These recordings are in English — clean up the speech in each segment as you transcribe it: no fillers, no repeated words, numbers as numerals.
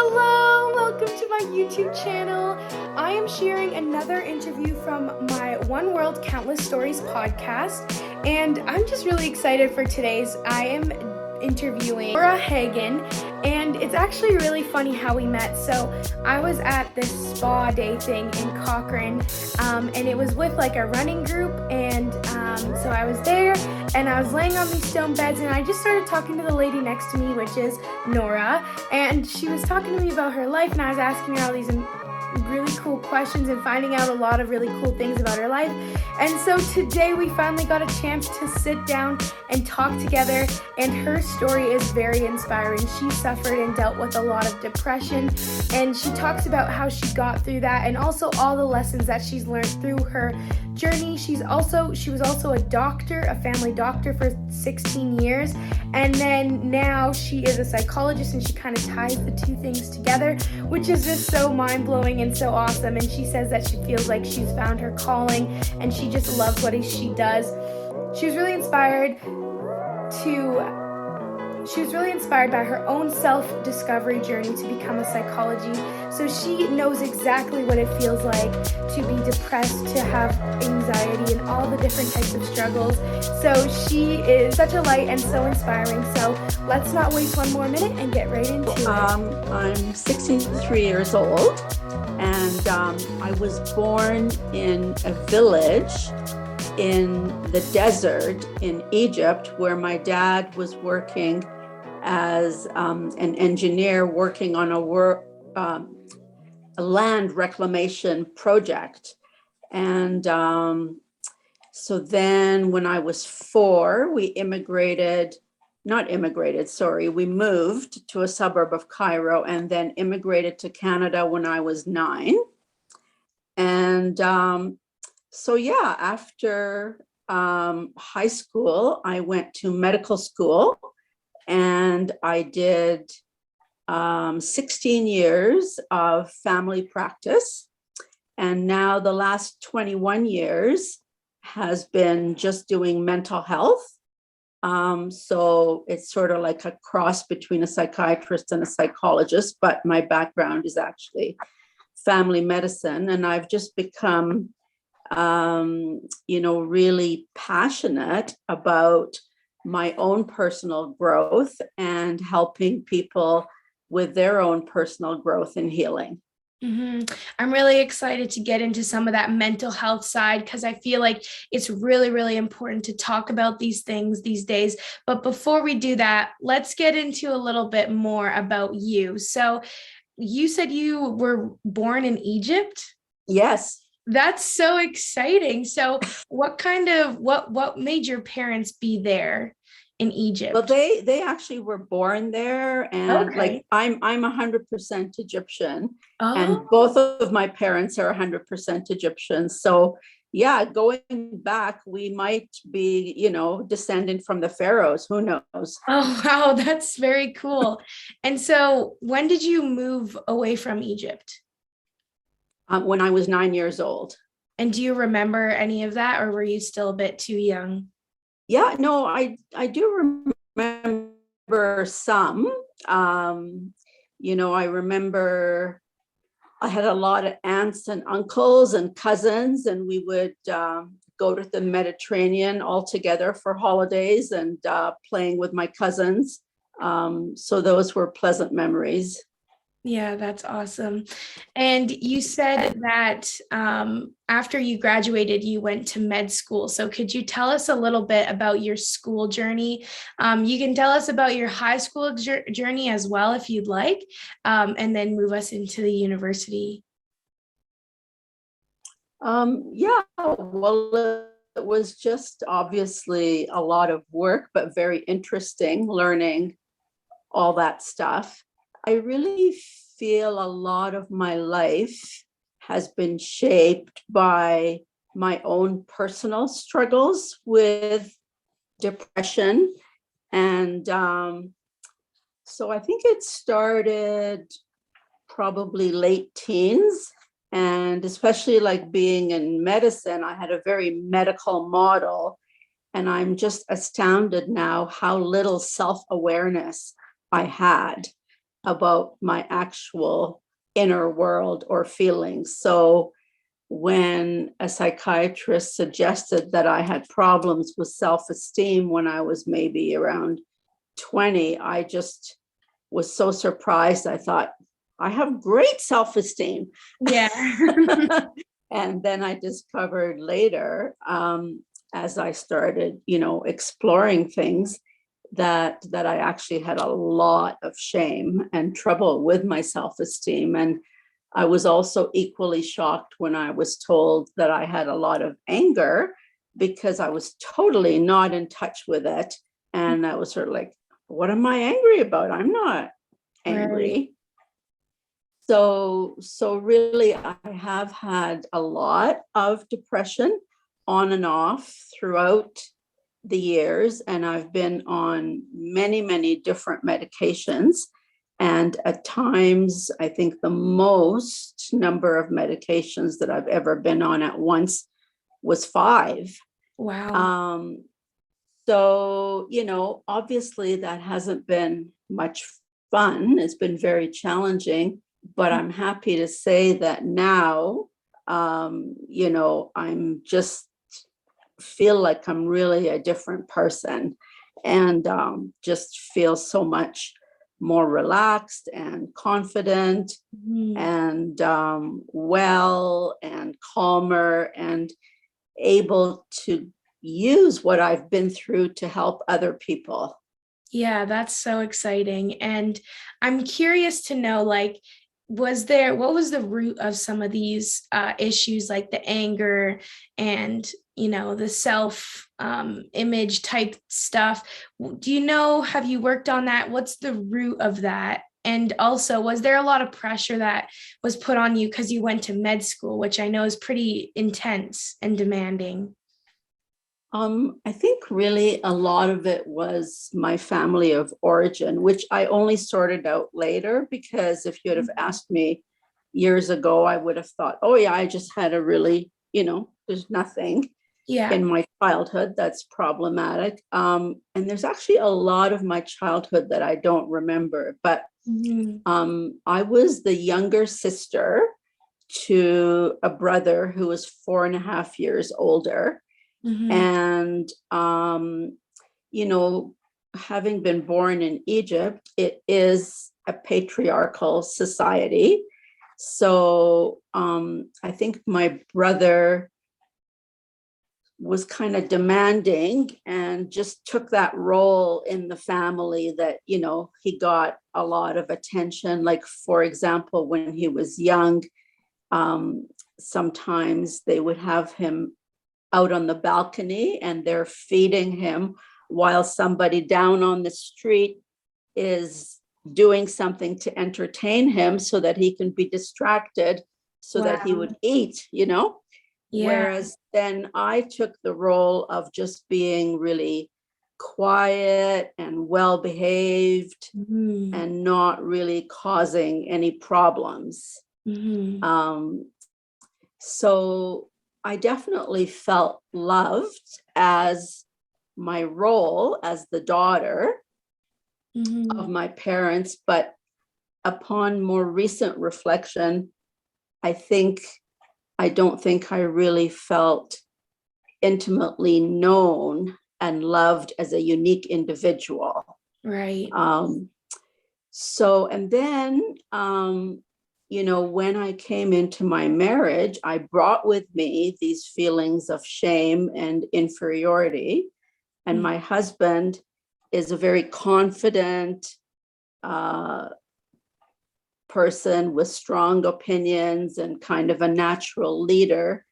Hello, welcome to my YouTube channel. I am sharing another interview from my One World Countless Stories podcast, and I'm just really excited for today's. I am interviewing Nora Hagen, and it's actually really funny how we met. So I was at this spa day thing in Cochrane, and it was with like a running group, and so I was there, and I was laying on these stone beds, and I just started talking to the lady next to me, which is Nora, and she was talking to me about her life, and I was asking her all these really cool questions and finding out a lot of really cool things about her life. And so today we finally got a chance to sit down and talk together, and her story is very inspiring. She suffered and dealt with a lot of depression, and she talks about how she got through that and also all the lessons that she's learned through her journey. She was also a doctor, a family doctor for 16 years, and then now she is a psychologist, and she kind of ties the two things together, which is just so mind-blowing and so awesome. And she says that she feels like she's found her calling, and she just loves what she does. She was really inspired by her own self-discovery journey to become a psychology. So she knows exactly what it feels like to be depressed, to have anxiety, and all the different types of struggles. So she is such a light and so inspiring. So let's not waste one more minute and get right into it. I'm 63 years old, and I was born in a village in the desert in Egypt, where my dad was working as an engineer working on a land reclamation project. And so then when I was 4, we moved to a suburb of Cairo, and then immigrated to Canada when I was 9. And after high school, I went to medical school, and I did 16 years of family practice. And now the last 21 years has been just doing mental health. So it's sort of like a cross between a psychiatrist and a psychologist, but my background is actually family medicine. And I've just become really passionate about my own personal growth and helping people with their own personal growth and healing. Mm-hmm. I'm really excited to get into some of that mental health side, because I feel like it's really, really important to talk about these things these days. But before we do that, let's get into a little bit more about you. So you said you were born in Egypt? Yes. That's so exciting. So what made your parents be there in Egypt? Well, they actually were born there, and Okay. I'm 100% Egyptian, and Oh, both of my parents are 100% Egyptian. So yeah, going back, we might be, descendant from the pharaohs. Who knows? oh, wow, that's very cool. And so when did you move away from Egypt? When I was 9 years old. And do you remember any of that, or were you still a bit too young? Yeah, no, I do remember some. I remember I had a lot of aunts and uncles and cousins, and we would go to the Mediterranean all together for holidays, and playing with my cousins. So those were pleasant memories. Yeah, that's awesome. And you said that after you graduated, you went to med school. So could you tell us a little bit about your school journey? You can tell us about your high school journey as well, if you'd like, and then move us into the university. Well, it was just obviously a lot of work, but very interesting learning all that stuff. I really feel a lot of my life has been shaped by my own personal struggles with depression. And so I think it started probably late teens. And especially like being in medicine, I had a very medical model. And I'm just astounded now how little self-awareness I had. about my actual inner world or feelings. So when a psychiatrist suggested that I had problems with self-esteem when I was maybe around 20, I just was so surprised. I thought, I have great self-esteem. Yeah. And then I discovered later, as I started, exploring things, that I actually had a lot of shame and trouble with my self-esteem. And I was also equally shocked when I was told that I had a lot of anger, because I was totally not in touch with it. And I was sort of like, what am I angry about? I'm not angry. Right. So really, I have had a lot of depression on and off throughout the years, and I've been on many, many different medications. And at times, I think the most number of medications that I've ever been on at once was 5. Wow. So, obviously that hasn't been much fun. It's been very challenging, but I'm happy to say that now, I'm just feel like I'm really a different person, and just feel so much more relaxed and confident Mhm. and well and calmer and able to use what I've been through to help other people. Yeah, that's so exciting. And I'm curious to know, like, what was the root of some of these issues, like the anger and, the self image type stuff? Do you know, have you worked on that? What's the root of that? And also, was there a lot of pressure that was put on you because you went to med school, which I know is pretty intense and demanding? I think really a lot of it was my family of origin, which I only sorted out later, because if you'd have asked me years ago, I would have thought, oh yeah, I just had a really, there's nothing Yeah. in my childhood that's problematic. And there's actually a lot of my childhood that I don't remember, but Mhm. I was the younger sister to a brother who was 4.5 years older. Mhm. And, having been born in Egypt, it is a patriarchal society. So I think my brother was kind of demanding and just took that role in the family that, he got a lot of attention. Like, for example, when he was young, sometimes they would have him out on the balcony and they're feeding him while somebody down on the street is doing something to entertain him so that he can be distracted so that he would Wow. eat. Yeah. Whereas then I took the role of just being really quiet and well behaved Mhm. and not really causing any problems. Mhm. Um, so I definitely felt loved as my role as the daughter of Mhm. my parents. But upon more recent reflection, I don't think I really felt intimately known and loved as a unique individual. Right. And then, when I came into my marriage, I brought with me these feelings of shame and inferiority. And Mm. my husband is a very confident uh, person with strong opinions and kind of a natural leader.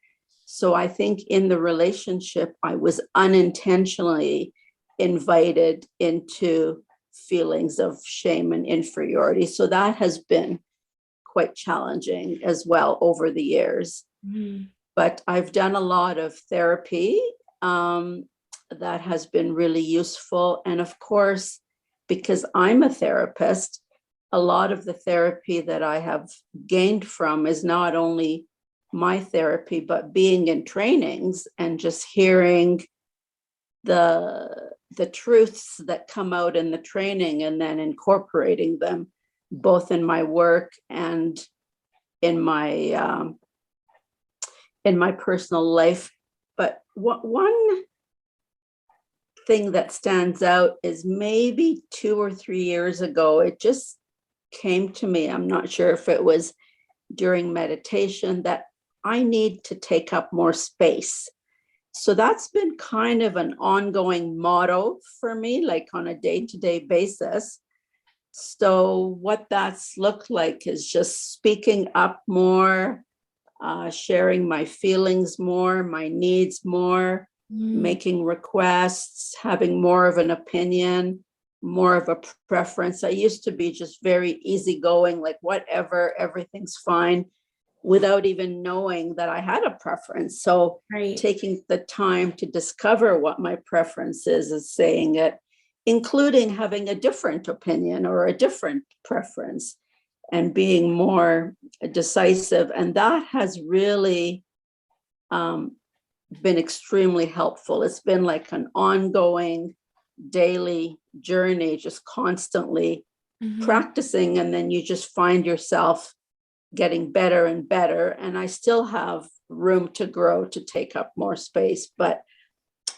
So I think in the relationship, I was unintentionally invited into feelings of shame and inferiority. So that has been quite challenging as well over the years. Mhm. But I've done a lot of therapy that has been really useful. And of course, because I'm a therapist, a lot of the therapy that I have gained from is not only my therapy, but being in trainings and just hearing the truths that come out in the training and then incorporating them both in my work and in my personal life. But one thing that stands out is maybe 2 or 3 years ago, it just came to me. I'm not sure if it was during meditation, that I need to take up more space. So that's been kind of an ongoing motto for me, like on a day-to-day basis. So what that's looked like is just speaking up more, sharing my feelings more, my needs more, making requests, having more of an opinion, more of a preference. I used to be just very easygoing, like whatever, everything's fine, without even knowing that I had a preference. So taking the time to discover what my preference is saying it, including having a different opinion or a different preference, and being more decisive. And that has really been extremely helpful. It's been like an ongoing daily journey, just constantly practicing. And then you just find yourself getting better and better. And I still have room to grow, to take up more space. But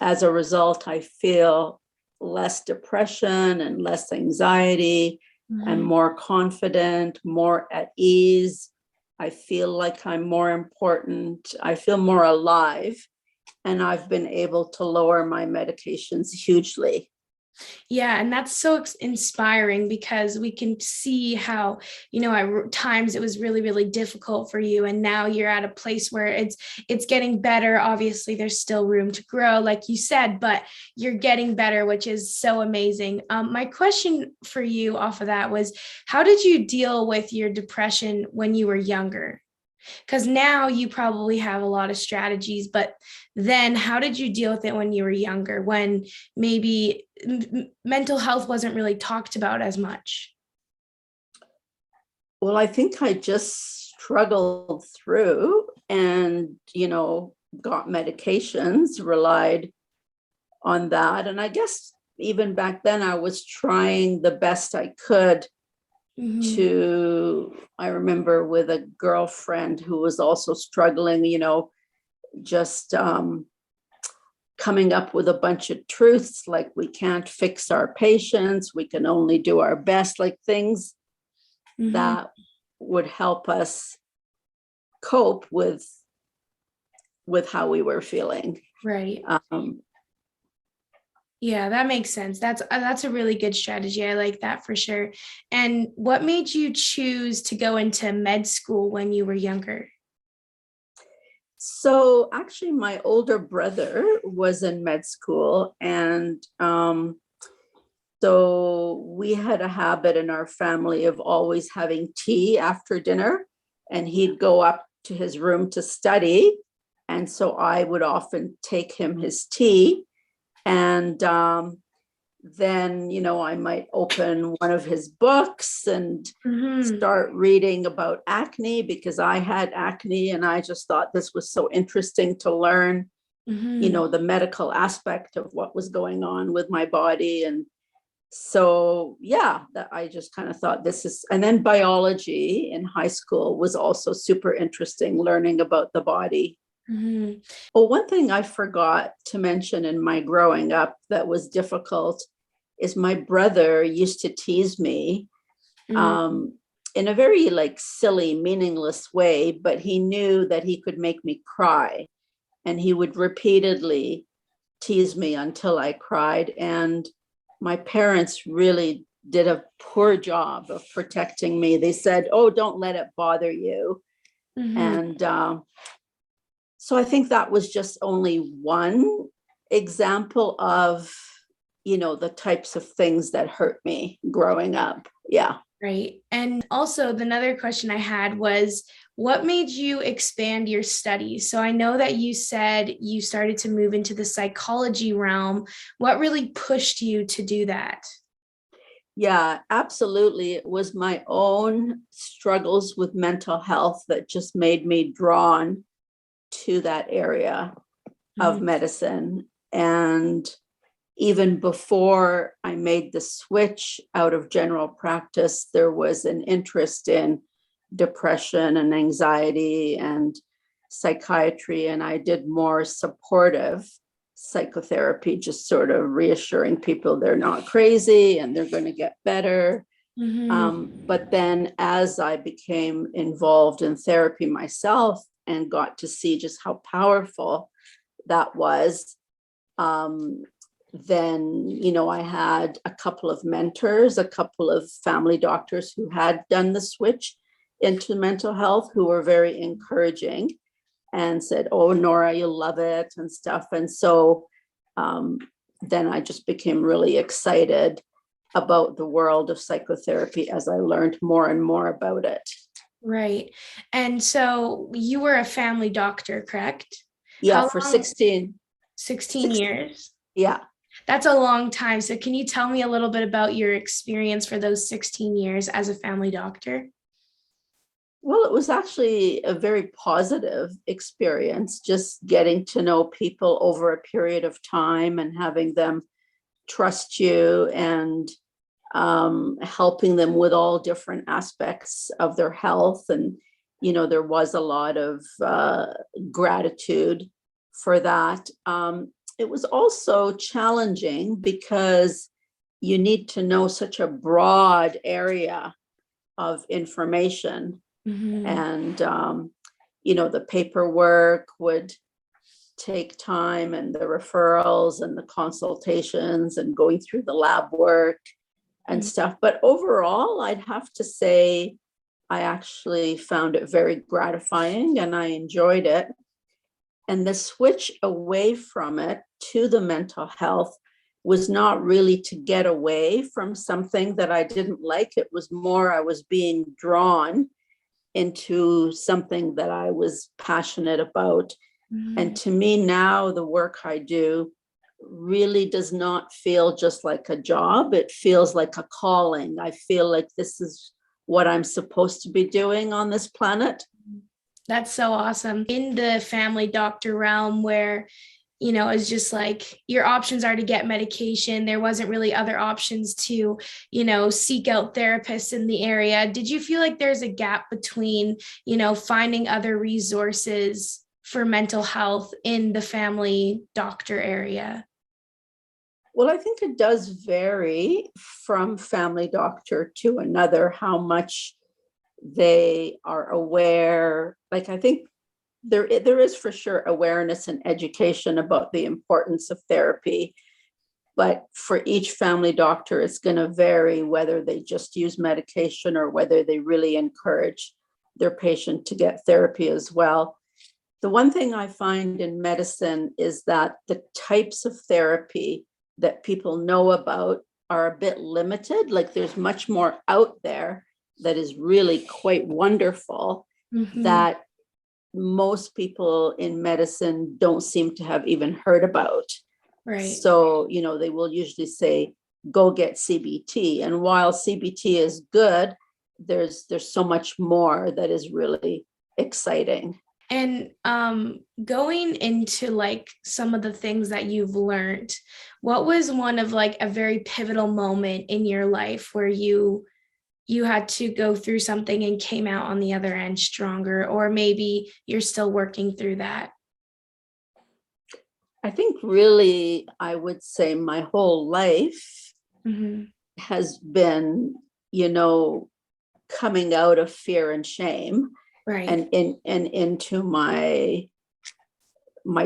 as a result, I feel less depression and less anxiety, and more confident, more at ease. I feel like I'm more important. I feel more alive. And I've been able to lower my medications hugely. Yeah, and that's so inspiring, because we can see how, at times it was really, really difficult for you, and now you're at a place where it's getting better. Obviously, there's still room to grow, like you said, but you're getting better, which is so amazing. My question for you off of that was, how did you deal with your depression when you were younger? Because now you probably have a lot of strategies, but then how did you deal with it when you were younger, when maybe mental health wasn't really talked about as much? Well, I think I just struggled through and, got medications, relied on that. And I guess even back then I was trying the best I could I remember with a girlfriend who was also struggling, just coming up with a bunch of truths, like we can't fix our patients, we can only do our best, like things that would help us cope with how we were feeling. Right. Yeah, that makes sense. That's a really good strategy. I like that for sure. And what made you choose to go into med school when you were younger? So actually, my older brother was in med school, and so we had a habit in our family of always having tea after dinner, and he'd go up to his room to study. And so I would often take him his tea. And then, I might open one of his books and start reading about acne, because I had acne and I just thought this was so interesting to learn, the medical aspect of what was going on with my body. And so, that I just kind of thought and then biology in high school was also super interesting, learning about the body. Well, one thing I forgot to mention in my growing up that was difficult is my brother used to tease me in a very silly, meaningless way, but he knew that he could make me cry, and he would repeatedly tease me until I cried. And my parents really did a poor job of protecting me. They said, "Oh, don't let it bother you." And so I think that was just only one example of, the types of things that hurt me growing up. Yeah. Right. And also another question I had was, what made you expand your studies? So I know that you said you started to move into the psychology realm. What really pushed you to do that? Yeah, absolutely. It was my own struggles with mental health that just made me drawn to that area of medicine. And, even before I made the switch out of general practice, there was an interest in depression and anxiety and psychiatry. And I did more supportive psychotherapy, just sort of reassuring people they're not crazy and they're going to get better. But then as I became involved in therapy myself and got to see just how powerful that was, then, I had a couple of mentors, a couple of family doctors who had done the switch into mental health, who were very encouraging and said, "Oh, Nora, you'll love it," and stuff. And so then I just became really excited about the world of psychotherapy as I learned more and more about it. Right. And so you were a family doctor, correct? Yeah, How for long? 16 years. Yeah. That's a long time. So can you tell me a little bit about your experience for those 16 years as a family doctor? Well, it was actually a very positive experience, just getting to know people over a period of time and having them trust you and helping them with all different aspects of their health. And, there was a lot of gratitude for that. It was also challenging because you need to know such a broad area of information. And, the paperwork would take time, and the referrals and the consultations and going through the lab work and stuff. But overall, I'd have to say I actually found it very gratifying and I enjoyed it. And the switch away from it to the mental health was not really to get away from something that I didn't like. It was more I was being drawn into something that I was passionate about. And to me now, the work I do really does not feel just like a job. It feels like a calling. I feel like this is what I'm supposed to be doing on this planet. That's so awesome. In the family doctor realm where, it's just like your options are to get medication. There wasn't really other options to, seek out therapists in the area. Did you feel like there's a gap between, finding other resources for mental health in the family doctor area? Well, I think it does vary from family doctor to another, how much they are aware. Like, I think there is for sure awareness and education about the importance of therapy. But for each family doctor, it's going to vary whether they just use medication or whether they really encourage their patient to get therapy as well. The one thing I find in medicine is that the types of therapy that people know about are a bit limited. Like, there's much more out there that is really quite wonderful that most people in medicine don't seem to have even heard about. Right. So, they will usually say, go get CBT. And while CBT is good, there's so much more that is really exciting. And going into like some of the things that you've learned, what was one of like a very pivotal moment in your life where you had to go through something and came out on the other end stronger, or maybe you're still working through that? I think really, I would say my whole life has been, coming out of fear and shame. Right. And into my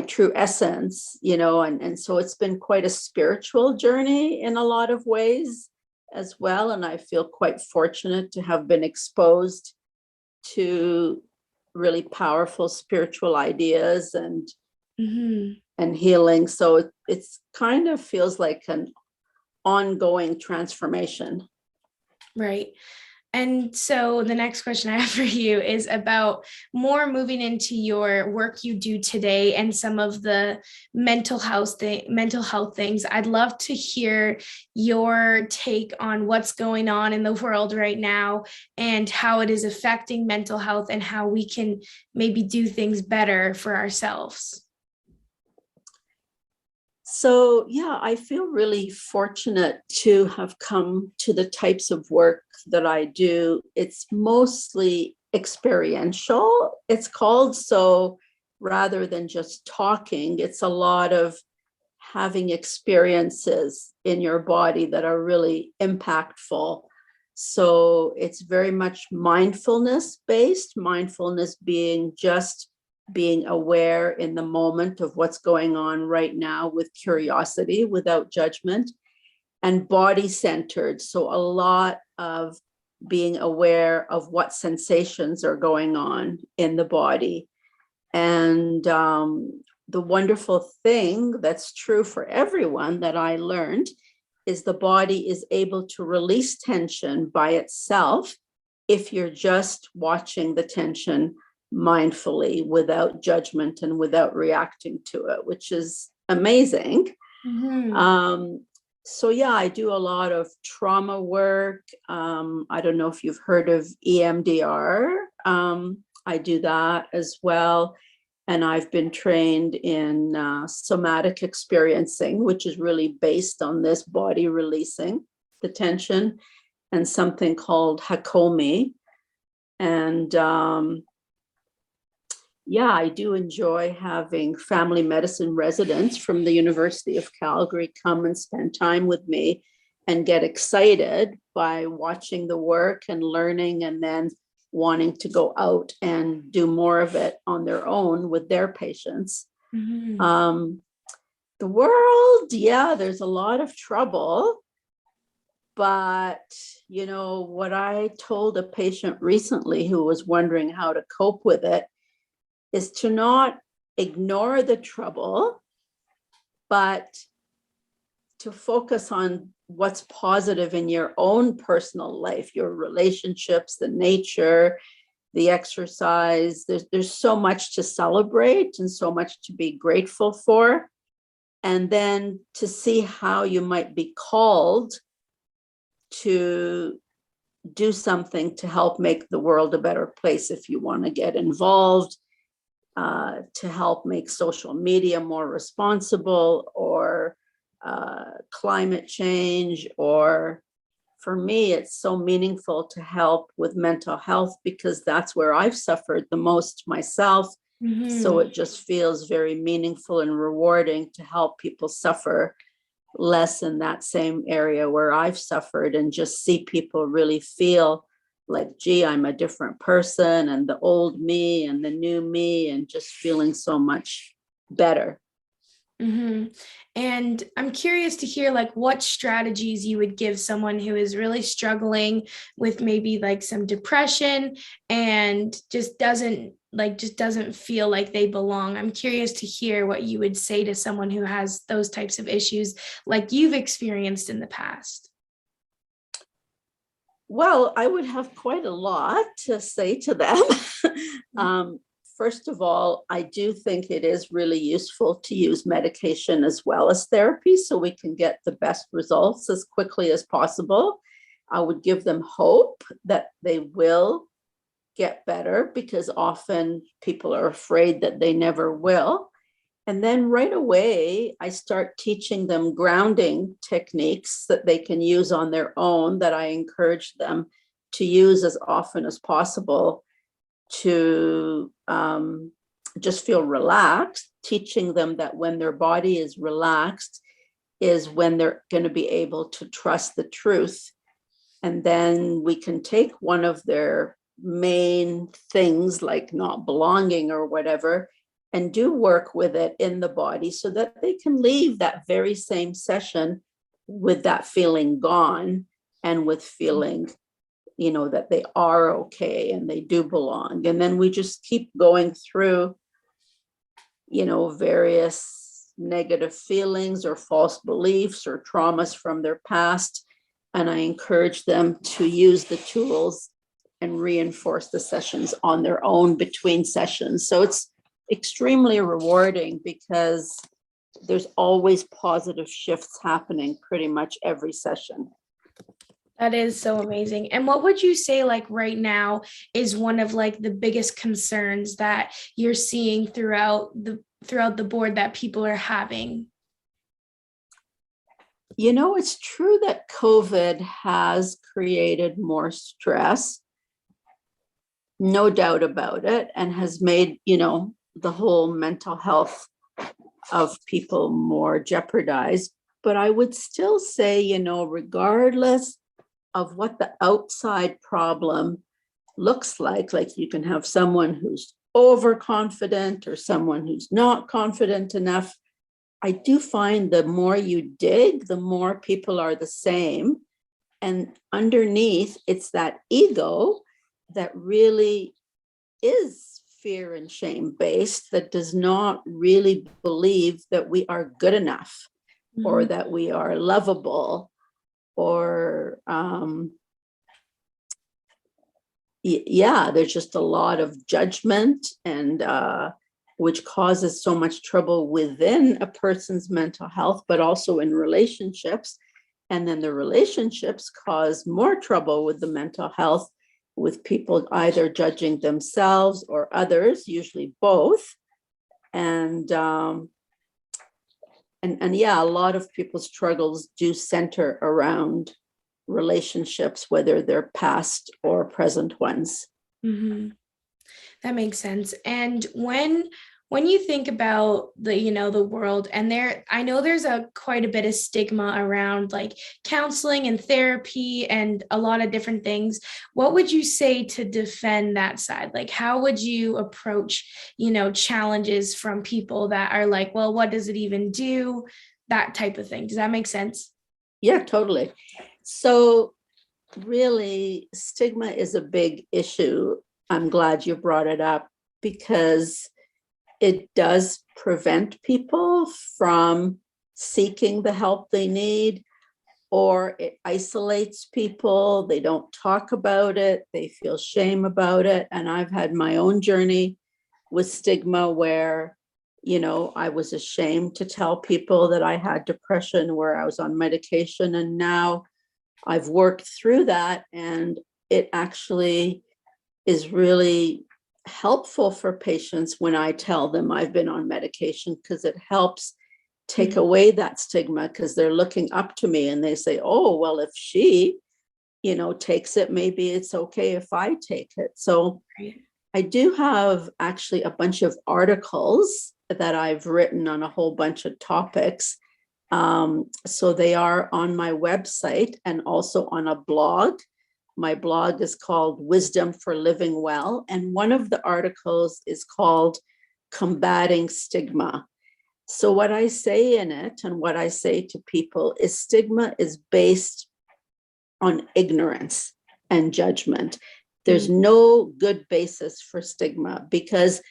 true essence, and so it's been quite a spiritual journey in a lot of ways as well. And I feel quite fortunate to have been exposed to really powerful spiritual ideas and healing. So it's kind of feels like an ongoing transformation. Right. And so the next question I have for you is about more moving into your work you do today and some of the mental health things. I'd love to hear your take on what's going on in the world right now and how it is affecting mental health and how we can maybe do things better for ourselves. So, yeah, I feel really fortunate to have come to the types of work that I do. It's mostly experiential, it's called. So, rather than just talking, it's a lot of having experiences in your body that are really impactful. So, it's very much mindfulness based, mindfulness being just being aware in the moment of what's going on right now with curiosity, without judgment, and body centered. So, a lot of being aware of what sensations are going on in the body. And the wonderful thing that's true for everyone that I learned is the body is able to release tension by itself if you're just watching the tension mindfully without judgment and without reacting to it, which is amazing. Um, so yeah, I do a lot of trauma work. I don't know if you've heard of EMDR. I do that as well. And I've been trained in somatic experiencing, which is really based on this body releasing the tension, and something called Hakomi. And yeah, I do enjoy having family medicine residents from the University of Calgary come and spend time with me and get excited by watching the work and learning, and then wanting to go out and do more of it on their own with their patients. The world, yeah, there's a lot of trouble. But, you know, what I told a patient recently who was wondering how to cope with it is to not ignore the trouble, but to focus on what's positive in your own personal life, your relationships, the nature, the exercise. There's so much to celebrate and so much to be grateful for. And then to see how you might be called to do something to help make the world a better place. If you want to get involved, to help make social media more responsible, or climate change, or for me, it's so meaningful to help with mental health because that's where I've suffered the most myself. So it just feels very meaningful and rewarding to help people suffer less in that same area where I've suffered, and just see people really feel like, gee, I'm a different person, and the old me and the new me, and just feeling so much better. And I'm curious to hear like what strategies you would give someone who is really struggling with maybe like some depression and just doesn't feel like they belong. I'm curious to hear what you would say to someone who has those types of issues like you've experienced in the past. Well, I would have quite a lot to say to them. First of all, I do think it is really useful to use medication as well as therapy so we can get the best results as quickly as possible. I would give them hope that they will get better, because often people are afraid that they never will. And then right away, I start teaching them grounding techniques that they can use on their own, that I encourage them to use as often as possible to just feel relaxed, teaching them that when their body is relaxed is when they're going to be able to trust the truth. And then we can take one of their main things like not belonging or whatever, and do work with it in the body so that they can leave that very same session with that feeling gone, and with feeling, you know, that they are okay and they do belong. And then we just keep going through, you know, various negative feelings or false beliefs or traumas from their past. And I encourage them to use the tools and reinforce the sessions on their own between sessions. So it's extremely rewarding because there's always positive shifts happening pretty much every session. That is so amazing. And what would you say like right now is one of like the biggest concerns that you're seeing throughout the board that people are having? It's true that COVID has created more stress, no doubt about it, and has made, the whole mental health of people more jeopardized. But I would still say, regardless of what the outside problem looks like you can have someone who's overconfident or someone who's not confident enough. I do find the more you dig, the more people are the same. And underneath, it's that ego that really is fear and shame based, that does not really believe that we are good enough or that we are lovable or there's just a lot of judgment and which causes so much trouble within a person's mental health, but also in relationships. And then the relationships cause more trouble with the mental health, with people either judging themselves or others, usually both. And a lot of people's struggles do center around relationships, whether they're past or present ones. Mm-hmm. That makes sense. And when you think about the world, and I know there's quite a bit of stigma around like counseling and therapy and a lot of different things. What would you say to defend that side? Like, how would you approach, challenges from people that are like, well, what does it even do? That type of thing. Does that make sense? Yeah, totally. So really, stigma is a big issue. I'm glad you brought it up because it does prevent people from seeking the help they need, or it isolates people. They don't talk about it. They feel shame about it. And I've had my own journey with stigma where, I was ashamed to tell people that I had depression, where I was on medication. And now I've worked through that, and it actually is really helpful for patients when I tell them I've been on medication, because it helps take away that stigma, because they're looking up to me and they say, oh, well, if she, takes it, maybe it's okay if I take it. So I do have actually a bunch of articles that I've written on a whole bunch of topics. So they are on my website and also on a blog. My blog is called Wisdom for Living Well. And one of the articles is called Combating Stigma. So what I say in it and what I say to people is stigma is based on ignorance and judgment. There's no good basis for stigma because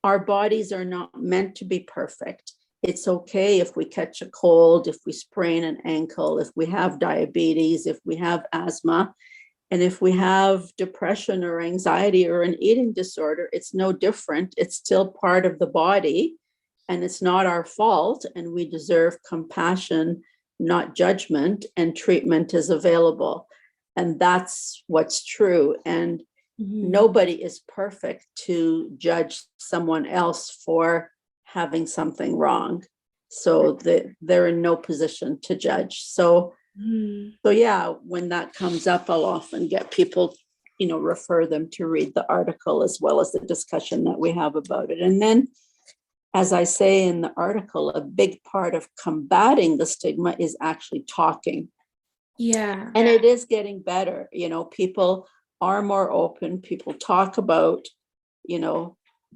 our bodies are not meant to be perfect. It's okay if we catch a cold, if we sprain an ankle, if we have diabetes, if we have asthma. And if we have depression or anxiety or an eating disorder, it's no different. It's still part of the body and it's not our fault. And we deserve compassion, not judgment, and treatment is available. And that's what's true. And nobody is perfect to judge someone else for having something wrong. So they're in no position to judge. So yeah, when that comes up, I'll often get people, refer them to read the article as well as the discussion that we have about it. And then, as I say in the article, a big part of combating the stigma is actually talking. Yeah. And it is getting better. People are more open. People talk about,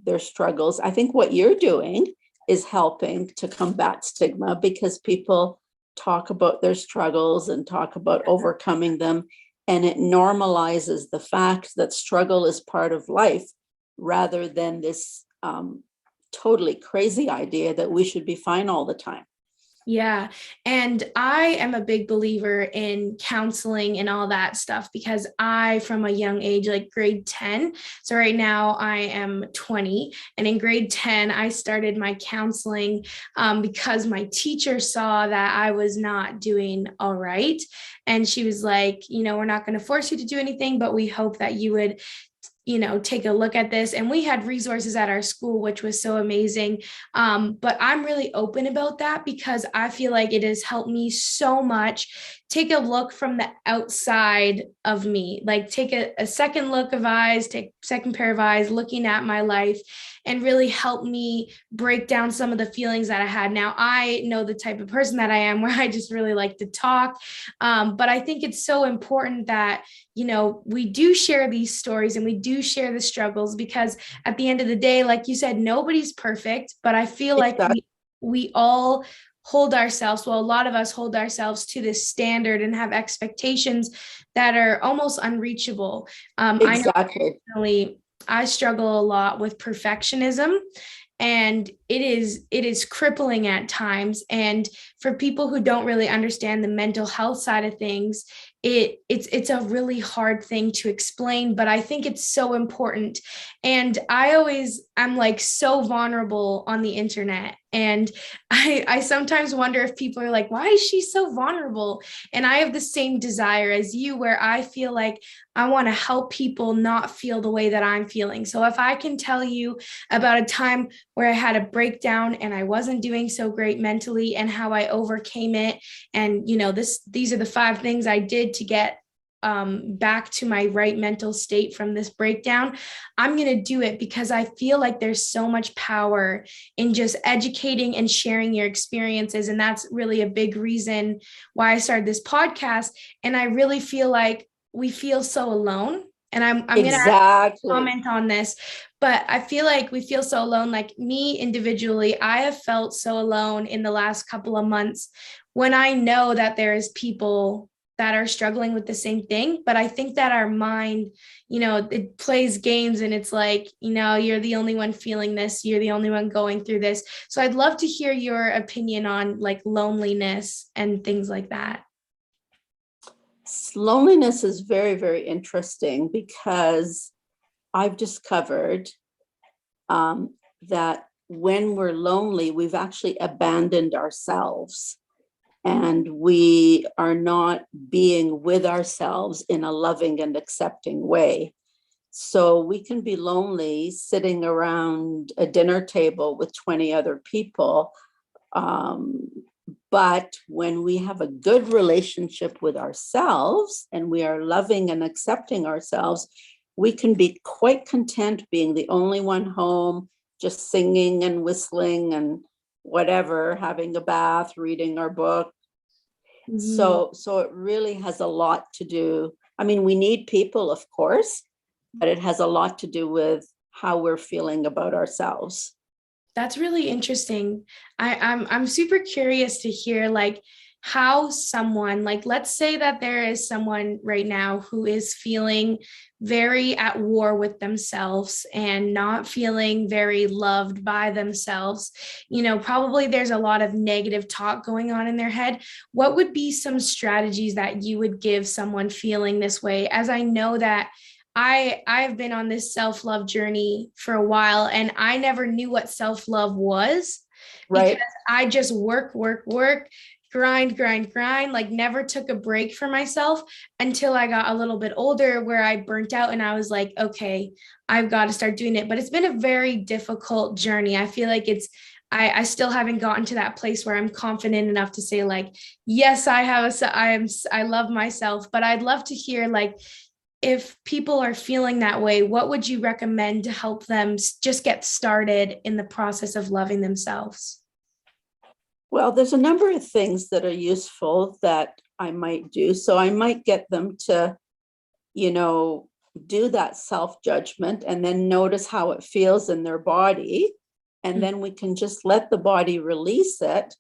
their struggles. I think what you're doing is helping to combat stigma because people talk about their struggles and talk about overcoming them. And it normalizes the fact that struggle is part of life rather than this totally crazy idea that we should be fine all the time. Yeah. And I am a big believer in counseling and all that stuff because from a young age, like grade 10. So right now I am 20. And in grade 10, I started my counseling because my teacher saw that I was not doing all right. And she was like, we're not going to force you to do anything, but we hope that you would take a look at this. And we had resources at our school, which was so amazing. But I'm really open about that because I feel like it has helped me so much. Take a look from the outside of me, like take a second look of eyes, take second pair of eyes, looking at my life, and really help me break down some of the feelings that I had. Now, I know the type of person that I am where I just really like to talk. But I think it's so important that, we do share these stories and we do share the struggles, because at the end of the day, like you said, nobody's perfect, but I feel like we all hold ourselves, well, a lot of us hold ourselves to this standard and have expectations that are almost unreachable. Exactly. I know personally, I struggle a lot with perfectionism, and it is crippling at times. And for people who don't really understand the mental health side of things, it's a really hard thing to explain, but I think it's so important. And I'm like so vulnerable on the internet, and I sometimes wonder if people are like, why is she so vulnerable? And I have the same desire as you, where I feel like I want to help people not feel the way that I'm feeling. So if I can tell you about a time where I had a breakdown and I wasn't doing so great mentally, and how I overcame it, and these are the 5 things I did to get back to my right mental state from this breakdown, I'm going to do it because I feel like there's so much power in just educating and sharing your experiences. And that's really a big reason why I started this podcast. And I really feel like we feel so alone. And I'm going to comment on this, but I feel like we feel so alone. Like me individually, I have felt so alone in the last couple of months, when I know that there is people that are struggling with the same thing. But I think that our mind, it plays games, and it's like, you're the only one feeling this, you're the only one going through this. So I'd love to hear your opinion on like loneliness and things like that. Loneliness is very, very interesting, because I've discovered that when we're lonely, we've actually abandoned ourselves, and we are not being with ourselves in a loving and accepting way. So we can be lonely sitting around a dinner table with 20 other people. But when we have a good relationship with ourselves and we are loving and accepting ourselves, we can be quite content being the only one home, just singing and whistling and whatever, having a bath, reading our book. So it really has a lot to do. I mean, we need people, of course, but it has a lot to do with how we're feeling about ourselves. That's really interesting. I'm super curious to hear like how someone, like, let's say that there is someone right now who is feeling very at war with themselves and not feeling very loved by themselves. Probably there's a lot of negative talk going on in their head. What would be some strategies that you would give someone feeling this way? As I know that I've been on this self-love journey for a while, and I never knew what self-love was, right? Because I just work, grind, like never took a break for myself until I got a little bit older, where I burnt out and I was like, okay, I've got to start doing it. But it's been a very difficult journey. I feel like I still haven't gotten to that place where I'm confident enough to say like, yes, I love myself. But I'd love to hear like, if people are feeling that way, what would you recommend to help them just get started in the process of loving themselves? Well, there's a number of things that are useful that I might do. So I might get them to, do that self-judgment and then notice how it feels in their body. And then we can just let the body release it,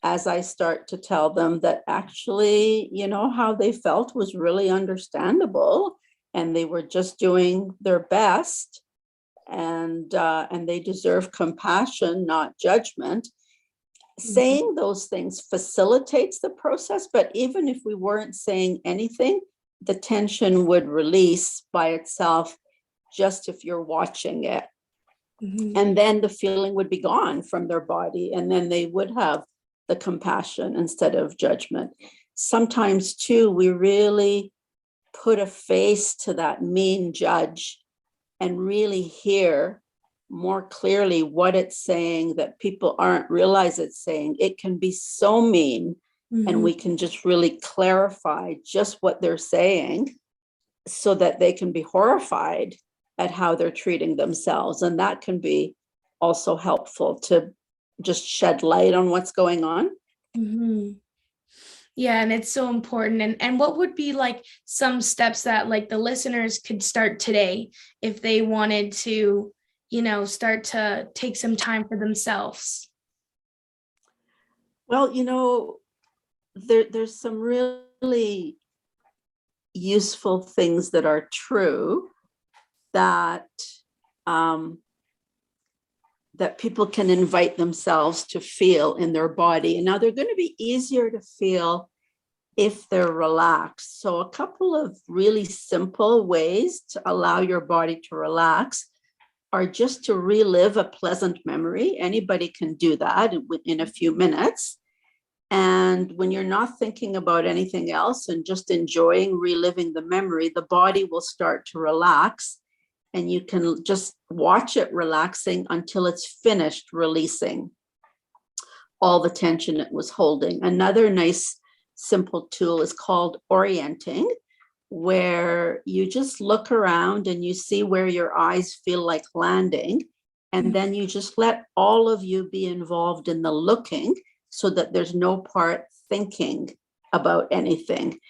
as I start to tell them that actually, how they felt was really understandable, and they were just doing their best, and they deserve compassion, not judgment. Saying those things facilitates the process, but even if we weren't saying anything, the tension would release by itself, just if you're watching it. And then the feeling would be gone from their body, and then they would have the compassion instead of judgment. Sometimes too, we really put a face to that mean judge and really hear more clearly what it's saying that people aren't realize it's saying, it can be so mean. And we can just really clarify just what they're saying so that they can be horrified at how they're treating themselves. And that can be also helpful to just shed light on what's going on. Yeah, and it's so important. And what would be like some steps that like the listeners could start today if they wanted to, start to take some time for themselves? Well, there's some really useful things that are true that that people can invite themselves to feel in their body. And now they're going to be easier to feel if they're relaxed. So a couple of really simple ways to allow your body to relax are just to relive a pleasant memory. Anybody can do that in a few minutes. And when you're not thinking about anything else and just enjoying reliving the memory, the body will start to relax. And you can just watch it relaxing until it's finished releasing all the tension it was holding. Another nice, simple tool is called orienting, where you just look around and you see where your eyes feel like landing. And then you just let all of you be involved in the looking so that there's no part thinking about anything.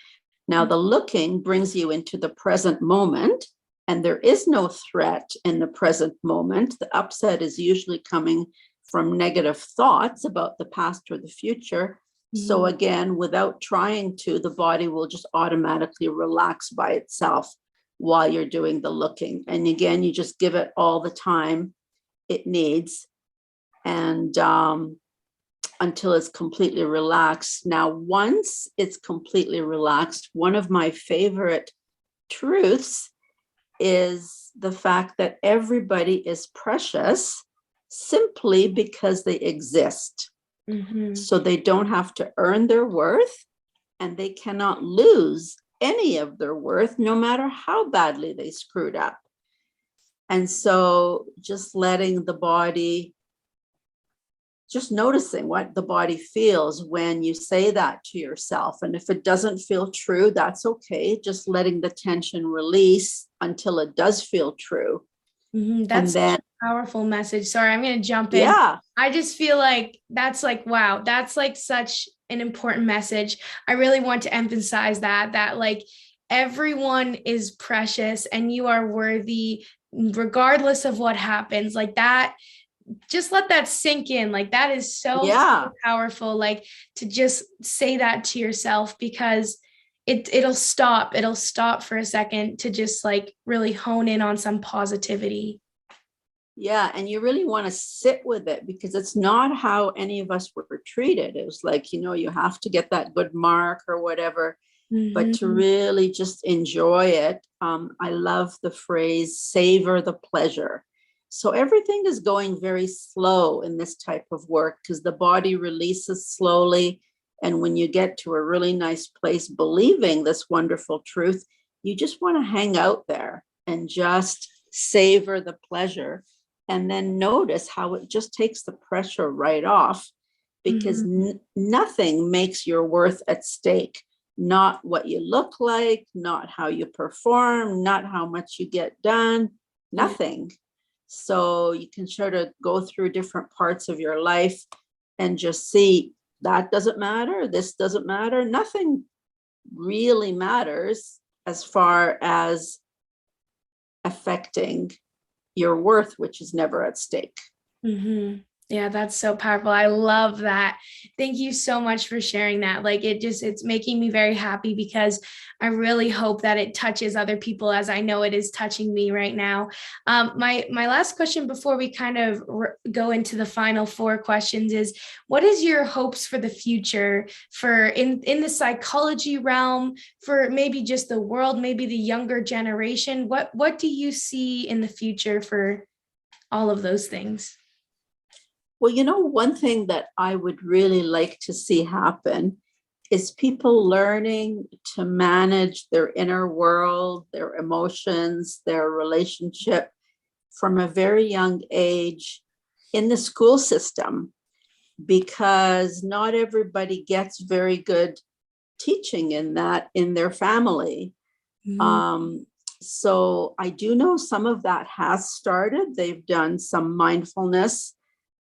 Now, the looking brings you into the present moment. And there is no threat in the present moment. The upset is usually coming from negative thoughts about the past or the future. So again, without trying to, the body will just automatically relax by itself while you're doing the looking. And again, you just give it all the time it needs, and until it's completely relaxed. Now, once it's completely relaxed, one of my favorite truths is the fact that everybody is precious simply because they exist. So they don't have to earn their worth, and they cannot lose any of their worth, no matter how badly they screwed up. And so just letting the body, just noticing what the body feels when you say that to yourself. And if it doesn't feel true, that's okay. Just letting the tension release until it does feel true. That's such a powerful message. Sorry, I'm going to jump in. Yeah. I just feel like that's like, wow, that's like such an important message. I really want to emphasize that like everyone is precious and you are worthy regardless of what happens. Like that, just let that sink in. Like that is so powerful, like to just say that to yourself, because it'll stop for a second to just like really hone in on some positivity. Yeah, and you really want to sit with it, because it's not how any of us were treated. It was like, you have to get that good mark or whatever, but to really just enjoy it. I love the phrase, savor the pleasure. So everything is going very slow in this type of work because the body releases slowly. And when you get to a really nice place believing this wonderful truth, you just want to hang out there and just savor the pleasure. And then notice how it just takes the pressure right off, because nothing makes your worth at stake. Not what you look like, not how you perform, not how much you get done, nothing. So you can sort of go through different parts of your life and just see that doesn't matter, this doesn't matter, nothing really matters as far as affecting your worth, which is never at stake. Yeah, that's so powerful. I love that. Thank you so much for sharing that. Like it's making me very happy, because I really hope that it touches other people as I know it is touching me right now. My last question before we kind of go into the final 4 questions is, what is your hopes for the future for in the psychology realm, for maybe just the world, maybe the younger generation? What do you see in the future for all of those things? Well, one thing that I would really like to see happen is people learning to manage their inner world, their emotions, their relationship from a very young age in the school system, because not everybody gets very good teaching in their family. So I do know some of that has started. They've done some mindfulness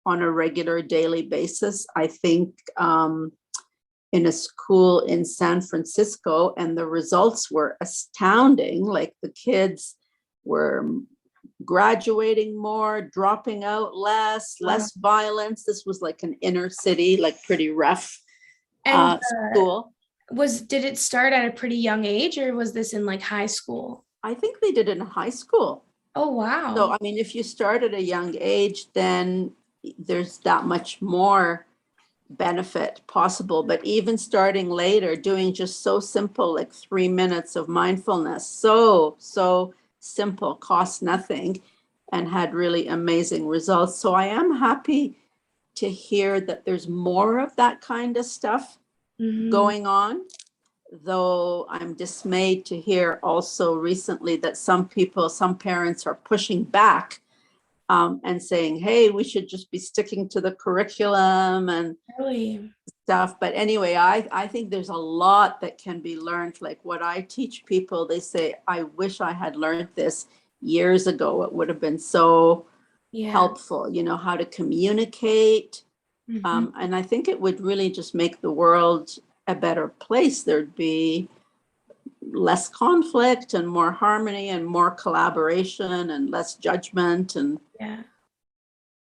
on a regular daily basis. I think in a school in San Francisco, and the results were astounding. Like the kids were graduating more, dropping out less violence. This was like an inner city, like pretty rough And school. did it start at a pretty young age, or was this in like high school? I think they did it in high school. Oh, wow. So, I mean, if you start at a young age, then there's that much more benefit possible. But even starting later, doing just so simple, like 3 minutes of mindfulness, so simple, cost nothing, and had really amazing results. So I am happy to hear that there's more of that kind of stuff going on, though I'm dismayed to hear also recently that some parents are pushing back and saying, hey, we should just be sticking to the curriculum and stuff. But anyway, I think there's a lot that can be learned. Like what I teach people, they say, I wish I had learned this years ago. It would have been so helpful, how to communicate. And I think it would really just make the world a better place. There'd be less conflict and more harmony and more collaboration and less judgment. And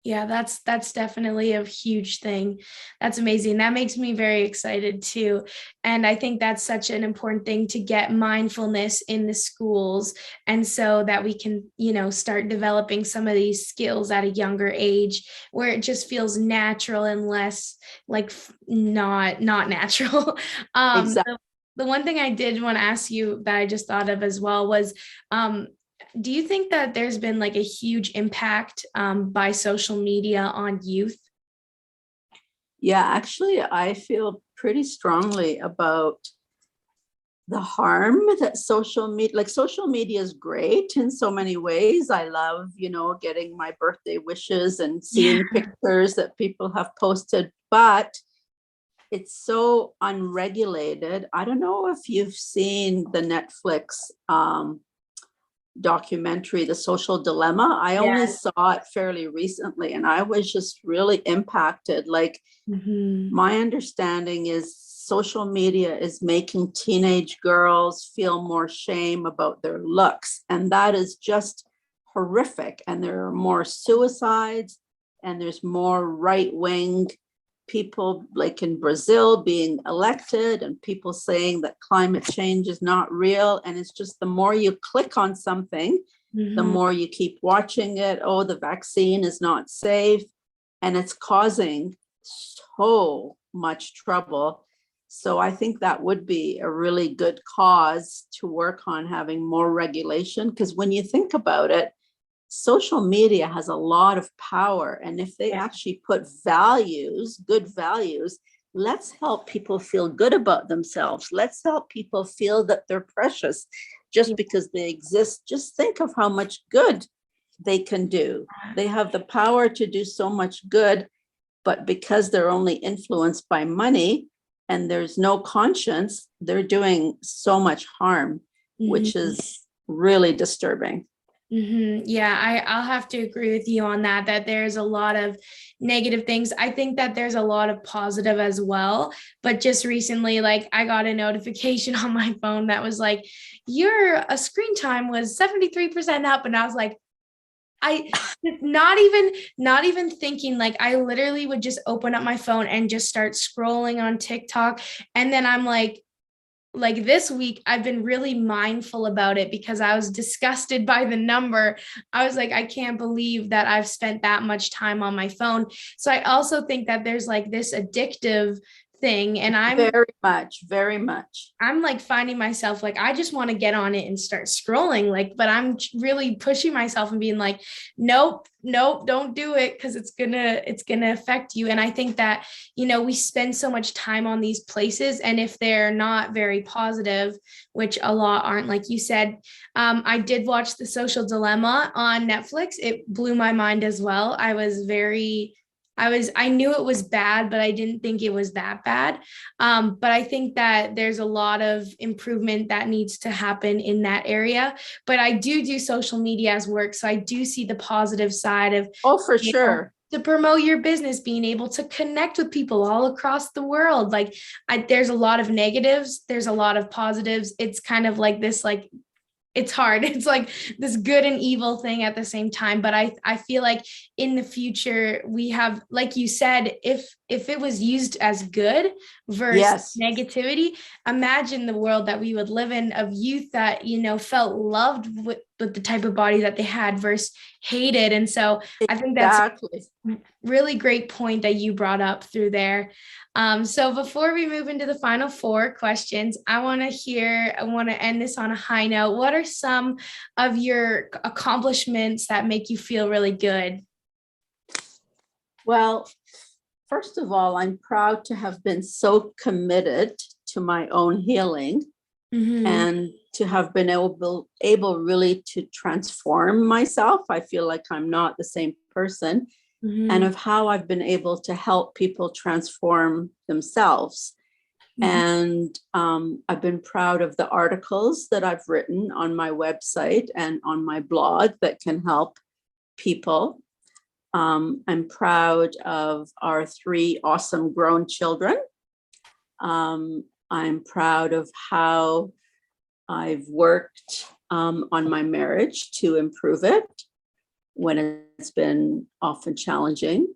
yeah, that's definitely a huge thing. That's amazing. That makes me very excited too. And I think that's such an important thing, to get mindfulness in the schools, and so that we can, start developing some of these skills at a younger age, where it just feels natural and less like not natural. exactly. The one thing I did want to ask you that I just thought of as well was, do you think that there's been like a huge impact by social media on youth? Yeah, actually, I feel pretty strongly about the harm that social media is great in so many ways. I love, getting my birthday wishes and seeing pictures that people have posted, but it's so unregulated. I don't know if you've seen the Netflix documentary, The Social Dilemma. I only saw it fairly recently, and I was just really impacted. Like my understanding is social media is making teenage girls feel more shame about their looks, and that is just horrific. And there are more suicides, and there's more right-wing people, like in Brazil, being elected, and people saying that climate change is not real. And it's just, the more you click on something, the more you keep watching it. Oh, the vaccine is not safe. And it's causing so much trouble. So I think that would be a really good cause to work on, having more regulation. Because when you think about it, social media has a lot of power. And if they actually put values, good values, let's help people feel good about themselves. Let's help people feel that they're precious just because they exist. Just think of how much good they can do. They have the power to do so much good, but because they're only influenced by money and there's no conscience, they're doing so much harm, which is really disturbing. Yeah, I'll have to agree with you on that there's a lot of negative things. I think that there's a lot of positive as well. But just recently, like, I got a notification on my phone that was like, your screen time was 73% up. And I was like, I not even thinking, like, I literally would just open up my phone and just start scrolling on TikTok. And then I'm like this week I've been really mindful about it, because I was disgusted by the number. I was like, I can't believe that I've spent that much time on my phone. So I also think that there's like this addictive thing. And Very much, very much. I'm like finding myself like I just want to get on it and start scrolling, like, but I'm really pushing myself and being like, nope, nope, don't do it, because it's gonna affect you. And I think that, we spend so much time on these places, and if they're not very positive, which a lot aren't, like you said, I did watch The Social Dilemma on Netflix. It blew my mind as well. I knew it was bad, but I didn't think it was that bad. But I think that there's a lot of improvement that needs to happen in that area. But I do social media as work. So I do see the positive side of, Oh, for sure. to promote your business, being able to connect with people all across the world. Like there's a lot of negatives, there's a lot of positives. It's kind of like this, like, it's hard. It's like this good and evil thing at the same time. But I feel like in the future we have, like you said, if it was used as good versus Yes. negativity, imagine the world that we would live in, of youth that, felt loved with the type of body that they had versus hated. And so I think that's Exactly. really great point that you brought up through there. So before we move into the final four questions, I want to end this on a high note. What are some of your accomplishments that make you feel really good? Well, first of all, I'm proud to have been so committed to my own healing, and to have been able really to transform myself. I feel like I'm not the same person. And of how I've been able to help people transform themselves. And I've been proud of the articles that I've written on my website and on my blog that can help people. I'm proud of our 3 awesome grown children. I'm proud of how I've worked on my marriage to improve it when it's been often challenging.